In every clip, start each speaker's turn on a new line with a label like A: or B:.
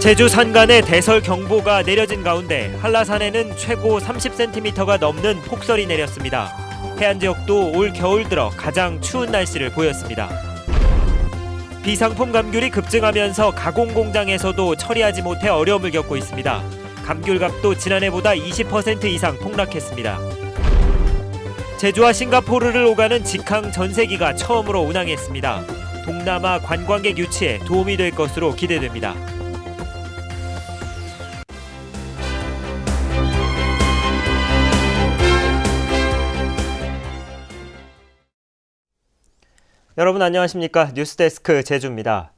A: 제주 산간에 대설경보가 내려진 가운데 한라산에는 최고 30cm가 넘는 폭설이 내렸습니다. 해안 지역도 올 겨울 들어 가장 추운 날씨를 보였습니다. 비상품 감귤이 급증하면서 가공공장에서도 처리하지 못해 어려움을 겪고 있습니다. 감귤값도 지난해보다 20% 이상 폭락했습니다. 제주와 싱가포르를 오가는 직항 전세기가 처음으로 운항했습니다. 동남아 관광객 유치에 도움이 될 것으로 기대됩니다. 여러분 안녕하십니까? 뉴스데스크 제주입니다.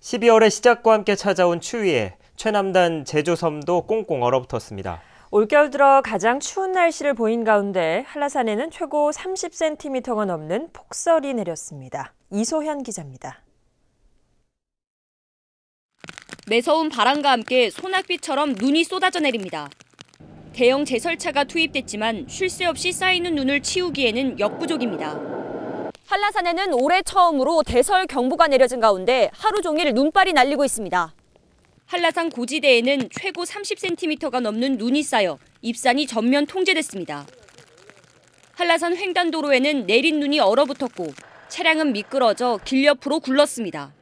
A: 12월의 시작과 함께 찾아온 추위에 최남단 제주섬도 꽁꽁 얼어붙었습니다.
B: 올겨울 들어 가장 추운 날씨를 보인 가운데 한라산에는 최고 30cm가 넘는 폭설이 내렸습니다. 이소현 기자입니다.
C: 매서운 바람과 함께 소낙비처럼 눈이 쏟아져 내립니다. 대형 제설차가 투입됐지만 쉴 새 없이 쌓이는 눈을 치우기에는 역부족입니다. 한라산에는 올해 처음으로 대설경보가 내려진 가운데 하루 종일 눈발이 날리고 있습니다. 한라산 고지대에는 최고 30cm가 넘는 눈이 쌓여 입산이 전면 통제됐습니다. 한라산 횡단도로에는 내린 눈이 얼어붙었고 차량은 미끄러져 길 옆으로 굴렀습니다.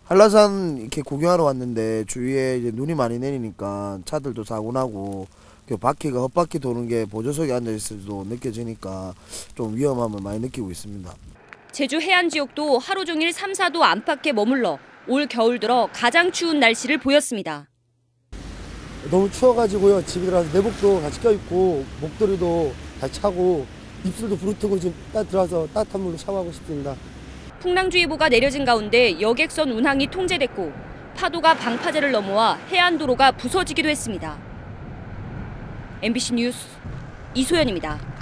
D: 한라산 이렇게 구경하러 왔는데 주위에 이제 눈이 많이 내리니까 차들도 사고 나고 바퀴가 헛바퀴 도는 게 보조석에 앉아 있어도 느껴지니까 좀 위험함을 많이 느끼고 있습니다.
C: 제주 해안 지역도 하루 종일 3, 4도 안팎에 머물러 올 겨울 들어 가장 추운 날씨를 보였습니다.
D: 너무 추워가지고요. 집에 들어가서 내복도 같이 껴입고 목도리도 다 차고 입술도 부르트고 지금 들어와서 따뜻한 물로 샤워하고 싶습니다.
C: 풍랑주의보가 내려진 가운데 여객선 운항이 통제됐고 파도가 방파제를 넘어와 해안도로가 부서지기도 했습니다. MBC 뉴스 이소연입니다.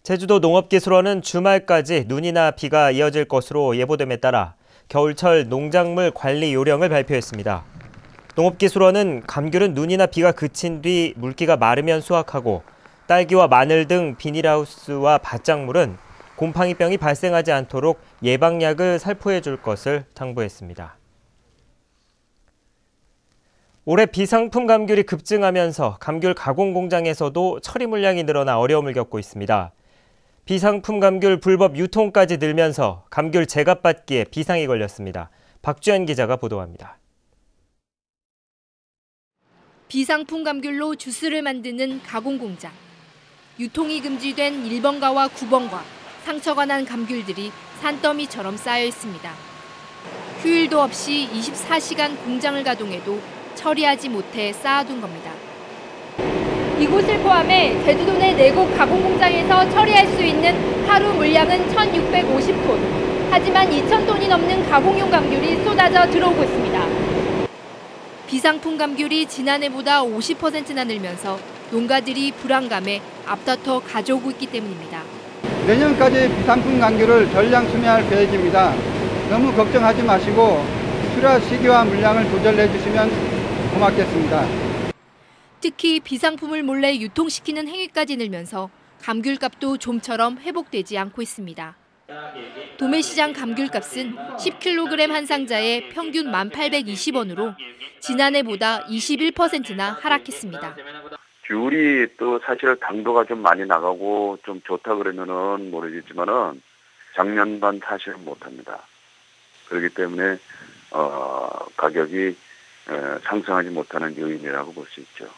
A: 제주도 농업기술원은 주말까지 눈이나 비가 이어질 것으로 예보됨에 따라 겨울철 농작물 관리 요령을 발표했습니다. 농업기술원은 감귤은 눈이나 비가 그친 뒤 물기가 마르면 수확하고 딸기와 마늘 등 비닐하우스와 밭작물은 곰팡이병이 발생하지 않도록 예방약을 살포해 줄 것을 당부했습니다. 올해 비상품 감귤이 급증하면서 감귤 가공 공장에서도 처리 물량이 늘어나 어려움을 겪고 있습니다. 비상품 감귤 불법 유통까지 늘면서 감귤 제값받기에 비상이 걸렸습니다. 박주연 기자가 보도합니다.
E: 비상품 감귤로 주스를 만드는 가공 공장. 유통이 금지된 1번가와 9번가, 상처가 난 감귤들이 산더미처럼 쌓여 있습니다. 휴일도 없이 24시간 공장을 가동해도 처리하지 못해 쌓아둔 겁니다. 이곳을 포함해 제주도 내 4곳 가공공장에서 처리할 수 있는 하루 물량은 1,650톤. 하지만 2,000톤이 넘는 가공용 감귤이 쏟아져 들어오고 있습니다. 비상품 감귤이 지난해보다 50%나 늘면서 농가들이 불안감에 앞다퉈 가져오고 있기 때문입니다.
F: 내년까지 비상품 감귤을 전량 수매할 계획입니다. 너무 걱정하지 마시고 출하 시기와 물량을 조절해 주시면 고맙겠습니다.
E: 특히 비상품을 몰래 유통시키는 행위까지 늘면서 감귤값도 좀처럼 회복되지 않고 있습니다. 도매시장 감귤값은 10kg 한 상자에 평균 1,820원으로 지난해보다 21%나 하락했습니다.
G: 귤이 또 사실 당도가 좀 많이 나가고 좀 좋다 그러면은 모르겠지만은 작년반 사실은 못합니다. 그렇기 때문에 가격이 상승하지 못하는 요인이라고 볼 수 있죠.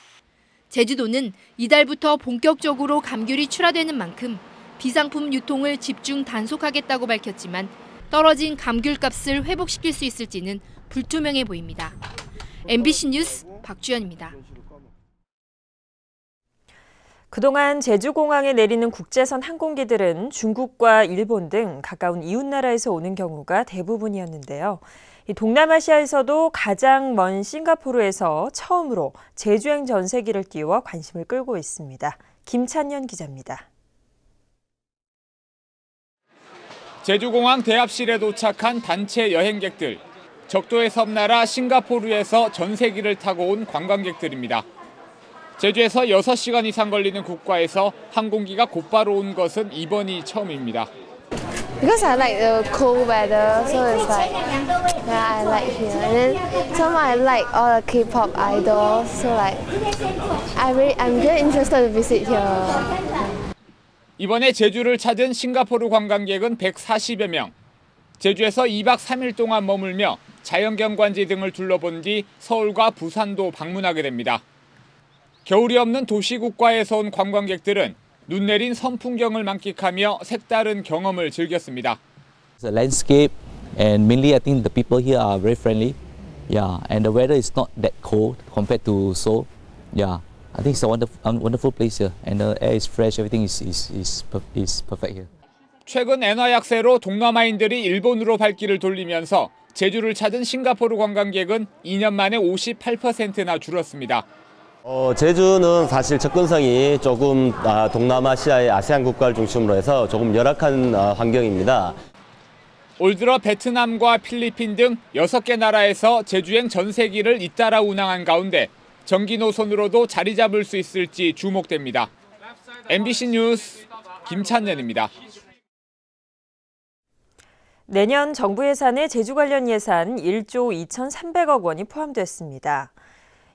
E: 제주도는 이달부터 본격적으로 감귤이 출하되는 만큼 비상품 유통을 집중 단속하겠다고 밝혔지만 떨어진 감귤값을 회복시킬 수 있을지는 불투명해 보입니다. MBC 뉴스 박주연입니다.
B: 그동안 제주공항에 내리는 국제선 항공기들은 중국과 일본 등 가까운 이웃나라에서 오는 경우가 대부분이었는데요. 동남아시아에서도 가장 먼 싱가포르에서 처음으로 제주행 전세기를 띄워 관심을 끌고 있습니다. 김찬현 기자입니다.
H: 제주공항 대합실에 도착한 단체 여행객들. 적도의 섬나라 싱가포르에서 전세기를 타고 온 관광객들입니다. 제주에서 6시간 이상 걸리는 국가에서 항공기가 곧바로 온 것은 이번이 처음입니다.
I: Because I like the cold weather, so it's like, yeah, I like here. And then some I like all the K-pop idols, so like, I'm very interested to visit here.
H: 이번에 제주를 찾은 싱가포르 관광객은 140여 명. 제주에서 2박 3일 동안 머물며 자연경관지 등을 둘러본 뒤 서울과 부산도 방문하게 됩니다. 겨울이 없는 도시국가에서 온 관광객들은 눈 내린 선풍경을 만끽하며 색다른 경험을 즐겼습니다.
J: The landscape and mainly I think the people here are very friendly. Yeah, and the weather is not that cold compared to Seoul. Yeah, I think it's a wonderful place here, and the air is fresh. Everything is perfect here.
H: 최근 엔화 약세로 동남아인들이 일본으로 발길을 돌리면서 제주를 찾은 싱가포르 관광객은 2년 만에 58%나 줄었습니다.
K: 제주는 사실 접근성이 조금 동남아시아의 아세안 국가를 중심으로 해서 조금 열악한 환경입니다.
H: 올 들어 베트남과 필리핀 등 6개 나라에서 제주행 전세기를 잇따라 운항한 가운데 정기 노선으로도 자리 잡을 수 있을지 주목됩니다. MBC 뉴스 김찬년입니다.
B: 내년 정부 예산에 제주 관련 예산 1조 2,300억 원이 포함됐습니다.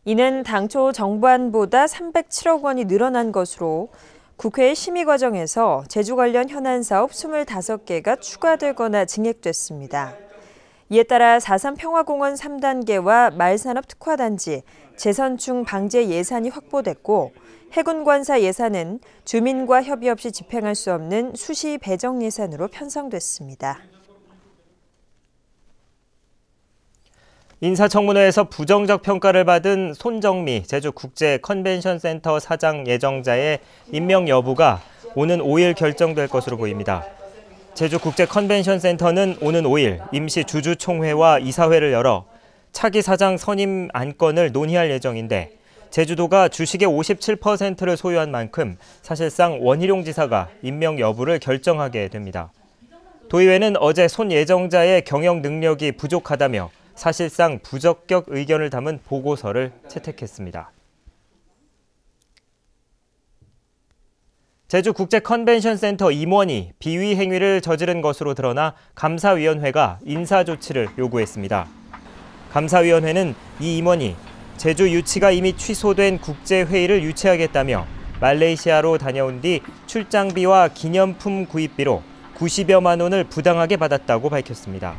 B: 이는 당초 정부안보다 307억 원이 늘어난 것으로 국회 심의 과정에서 제주 관련 현안 사업 25개가 추가되거나 증액됐습니다. 이에 따라 4.3 평화공원 3단계와 말산업 특화단지, 재선충 방제 예산이 확보됐고 해군관사 예산은 주민과 협의 없이 집행할 수 없는 수시 배정 예산으로 편성됐습니다.
A: 인사청문회에서 부정적 평가를 받은 손정미 제주국제컨벤션센터 사장 예정자의 임명 여부가 오는 5일 결정될 것으로 보입니다. 제주국제컨벤션센터는 오는 5일 임시 주주총회와 이사회를 열어 차기 사장 선임 안건을 논의할 예정인데 제주도가 주식의 57%를 소유한 만큼 사실상 원희룡 지사가 임명 여부를 결정하게 됩니다. 도의회는 어제 손 예정자의 경영 능력이 부족하다며 사실상 부적격 의견을 담은 보고서를 채택했습니다. 제주국제컨벤션센터 임원이 비위 행위를 저지른 것으로 드러나 감사위원회가 인사조치를 요구했습니다. 감사위원회는 이 임원이 제주 유치가 이미 취소된 국제회의를 유치하겠다며 말레이시아로 다녀온 뒤 출장비와 기념품 구입비로 90여만 원을 부당하게 받았다고 밝혔습니다.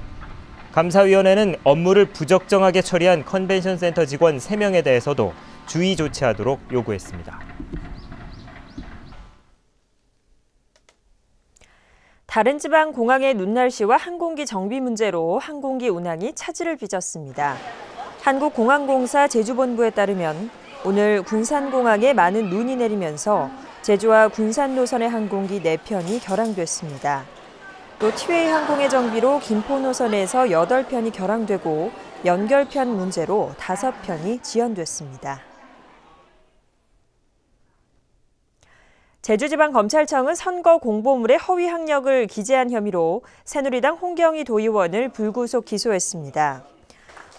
A: 감사위원회는 업무를 부적정하게 처리한 컨벤션센터 직원 3명에 대해서도 주의 조치하도록 요구했습니다.
B: 다른 지방 공항의 눈날씨와 항공기 정비 문제로 항공기 운항이 차질을 빚었습니다. 한국공항공사 제주본부에 따르면 오늘 군산공항에 많은 눈이 내리면서 제주와 군산 노선의 항공기 4편이 결항됐습니다. 또 티웨이 항공의 정비로 김포 노선에서 8편이 결항되고 연결편 문제로 5편이 지연됐습니다. 제주지방검찰청은 선거 공보물의 허위 학력을 기재한 혐의로 새누리당 홍경희 도의원을 불구속 기소했습니다.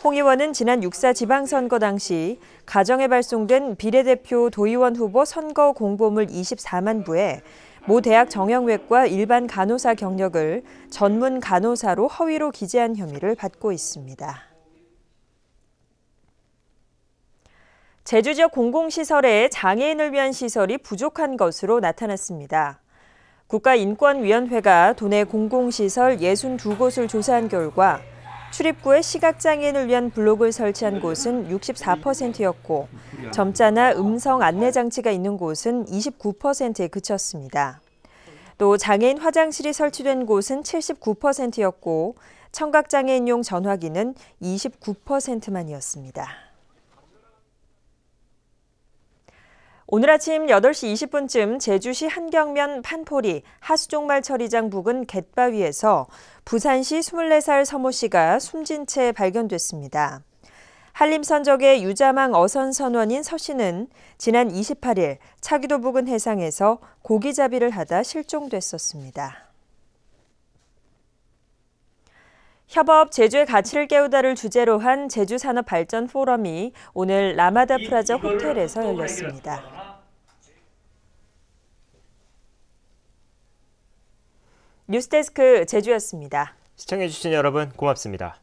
B: 홍 의원은 지난 6.4 지방선거 당시 가정에 발송된 비례대표 도의원 후보 선거 공보물 24만 부에 모 대학 정형외과 일반 간호사 경력을 전문 간호사로 허위로 기재한 혐의를 받고 있습니다. 제주 지역 공공시설에 장애인을 위한 시설이 부족한 것으로 나타났습니다. 국가인권위원회가 도내 공공시설 62곳을 조사한 결과 출입구에 시각장애인을 위한 블록을 설치한 곳은 64%였고 점자나 음성 안내장치가 있는 곳은 29%에 그쳤습니다. 또 장애인 화장실이 설치된 곳은 79%였고 청각장애인용 전화기는 29%만이었습니다. 오늘 아침 8시 20분쯤 제주시 한경면 판포리 하수종말 처리장 부근 갯바위에서 부산시 24살 서모 씨가 숨진 채 발견됐습니다. 한림선적의 유자망 어선 선원인 서 씨는 지난 28일 차기도 부근 해상에서 고기잡이를 하다 실종됐었습니다. 협업 제주의 가치를 깨우다를 주제로 한 제주산업발전 포럼이 오늘 라마다 프라자 호텔에서 열렸습니다. 뉴스데스크 제주였습니다.
A: 시청해주신 여러분 고맙습니다.